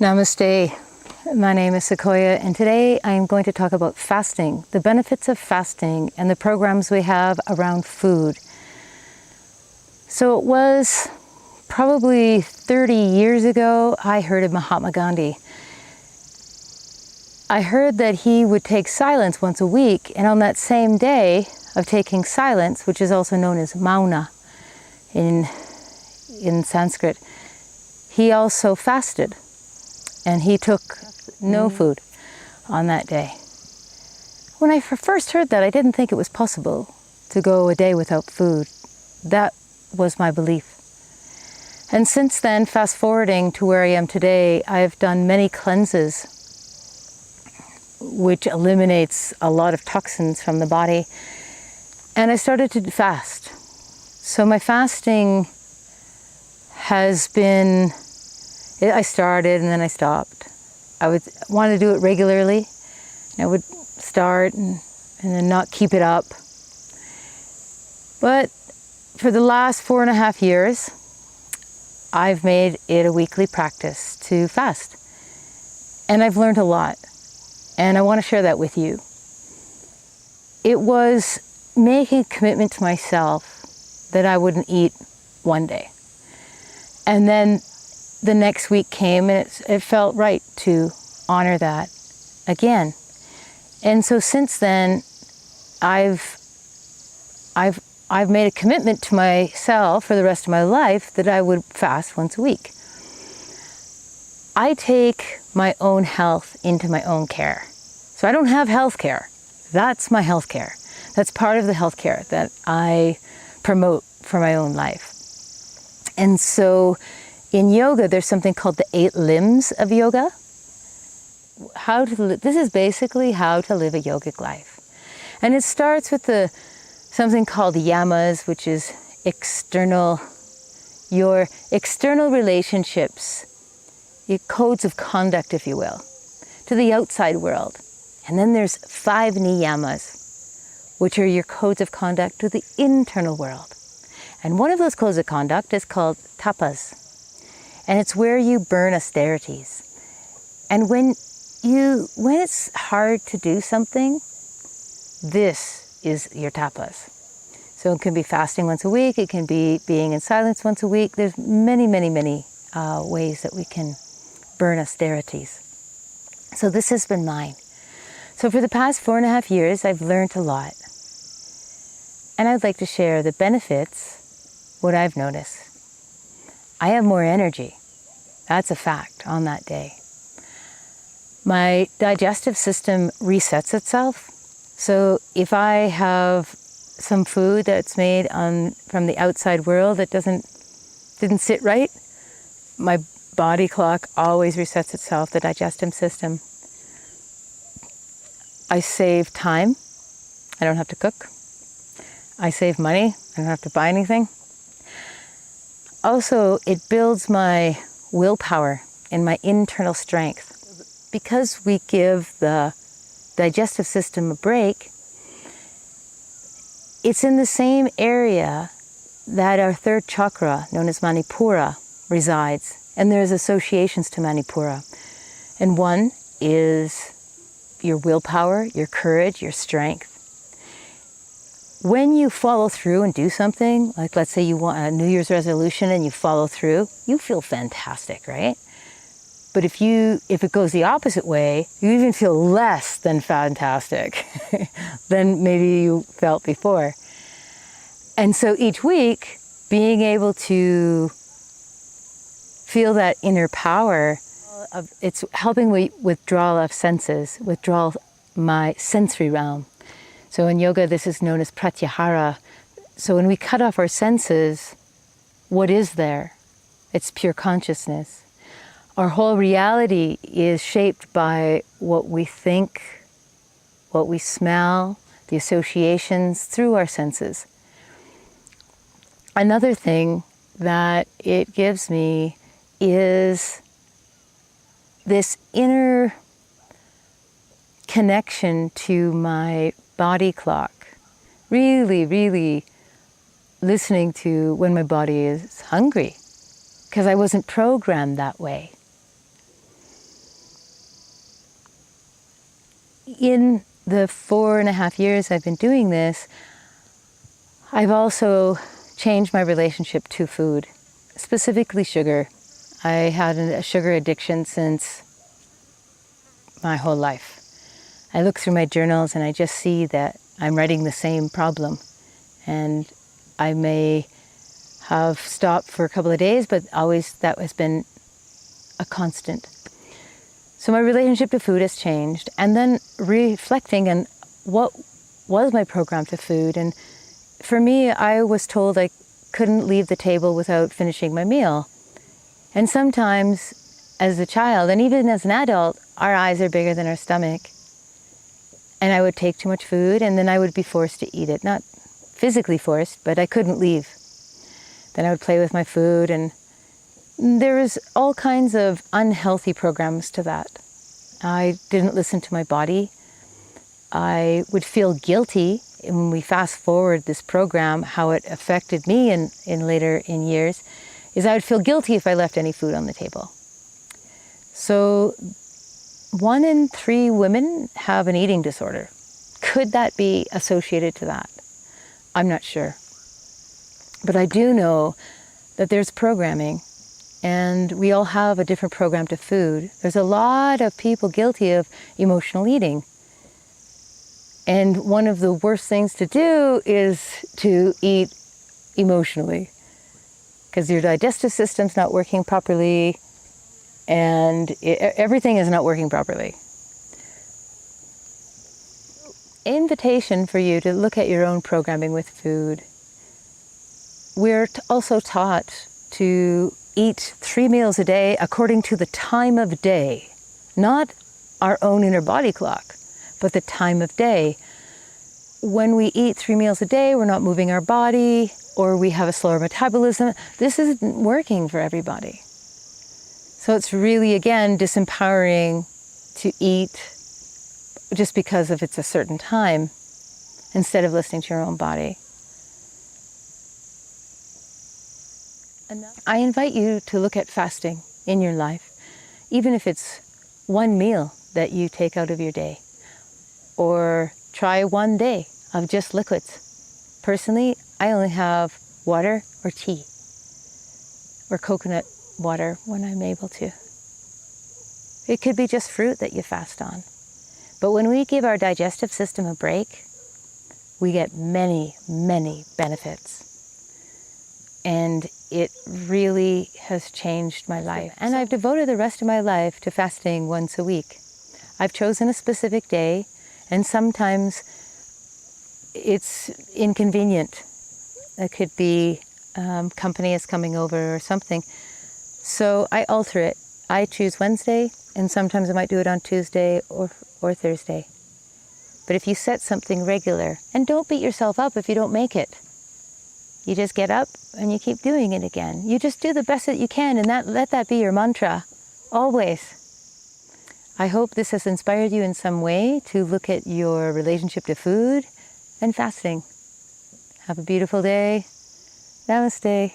Namaste. My name is Sequoia, and today I am going to talk about fasting, the benefits of fasting, and the programs we have around food. So it was probably 30 years ago, I heard of Mahatma Gandhi. I heard that he would take silence once a week, and on that same day of taking silence, which is also known as mauna in Sanskrit, he also fasted. And he took no food on that day. When I first heard that, I didn't think it was possible to go a day without food. That was my belief. And since then, fast forwarding to where I am today, I've done many cleanses, which eliminates a lot of toxins from the body. And I started to fast. So my fasting has been, I started and then I stopped. I would want to do it regularly. I would start and then not keep it up. But for the last 4.5 years, I've made it a weekly practice to fast. And I've learned a lot. And I want to share that with you. It was making a commitment to myself that I wouldn't eat one day. And then the next week came and it felt right to honor that again. And so since then, I've made a commitment to myself for the rest of my life that I would fast once a week. I take my own health into my own care. So I don't have health care. That's my health care. That's part of the health care that I promote for my own life. And so in yoga, there's something called the 8 limbs of yoga. This is basically how to live a yogic life. And it starts with something called yamas, which is your external relationships, your codes of conduct, if you will, to the outside world. And then there's 5 niyamas, which are your codes of conduct to the internal world. And one of those codes of conduct is called tapas. And it's where you burn austerities. And when it's hard to do something, this is your tapas. So it can be fasting once a week, it can be being in silence once a week. There's many, many, many ways that we can burn austerities. So this has been mine. So for the past 4.5 years, I've learned a lot. And I'd like to share the benefits, what I've noticed. I have more energy. That's a fact on that day. My digestive system resets itself. So if I have some food that's made from the outside world that didn't sit right, my body clock always resets itself, the digestive system. I save time. I don't have to cook. I save money. I don't have to buy anything. Also, it builds my willpower and my internal strength. Because we give the digestive system a break, it's in the same area that our 3rd chakra, known as Manipura, resides. And there's associations to Manipura. And one is your willpower, your courage, your strength. When you follow through and do something, like let's say you want a New Year's resolution and you follow through, you feel fantastic, right? But if it goes the opposite way, you even feel less than fantastic than maybe you felt before. And so each week, being able to feel that inner power, it's helping me withdrawal of senses, withdrawal my sensory realm. So in yoga, this is known as pratyahara. So when we cut off our senses, what is there? It's pure consciousness. Our whole reality is shaped by what we think, what we smell, the associations through our senses. Another thing that it gives me is this inner connection to my body clock. Really, really listening to when my body is hungry, because I wasn't programmed that way. in the 4.5 years I've been doing this, I've also changed my relationship to food, specifically sugar. I had a sugar addiction since my whole life. I look through my journals and I just see that I'm writing the same problem. And I may have stopped for a couple of days, but always that has been a constant. So my relationship to food has changed. And then reflecting on what was my program to food. And for me, I was told I couldn't leave the table without finishing my meal. And sometimes as a child, and even as an adult, our eyes are bigger than our stomach. And I would take too much food and then I would be forced to eat it. Not physically forced, but I couldn't leave. Then I would play with my food, and there was all kinds of unhealthy programs to that. I didn't listen to my body. I would feel guilty. And when we fast forward this program, how it affected me in later years, is I would feel guilty if I left any food on the table. So 1 in 3 women have an eating disorder. Could that be associated to that? I'm not sure. But I do know that there's programming, and we all have a different program to food. There's a lot of people guilty of emotional eating. And one of the worst things to do is to eat emotionally, because your digestive system's not working properly, and everything is not working properly. Invitation for you to look at your own programming with food. We're also taught to eat 3 meals a day according to the time of day, not our own inner body clock, but the time of day. When we eat 3 meals a day, we're not moving our body, or we have a slower metabolism. This isn't working for everybody. So it's really, again, disempowering to eat just because of it's a certain time, instead of listening to your own body. I invite you to look at fasting in your life, even if it's 1 meal that you take out of your day, or try 1 day of just liquids. Personally, I only have water or tea, or coconut water when I'm able to. It could be just fruit that you fast on. But when we give our digestive system a break, we get many, many benefits. And it really has changed my life. And I've devoted the rest of my life to fasting once a week. I've chosen a specific day, and sometimes it's inconvenient. It could be company is coming over or something. So I alter it. I choose Wednesday, and sometimes I might do it on Tuesday or Thursday. But if you set something regular, and don't beat yourself up if you don't make it. You just get up and you keep doing it again. You just do the best that you can, and let that be your mantra, always. I hope this has inspired you in some way to look at your relationship to food and fasting. Have a beautiful day. Namaste.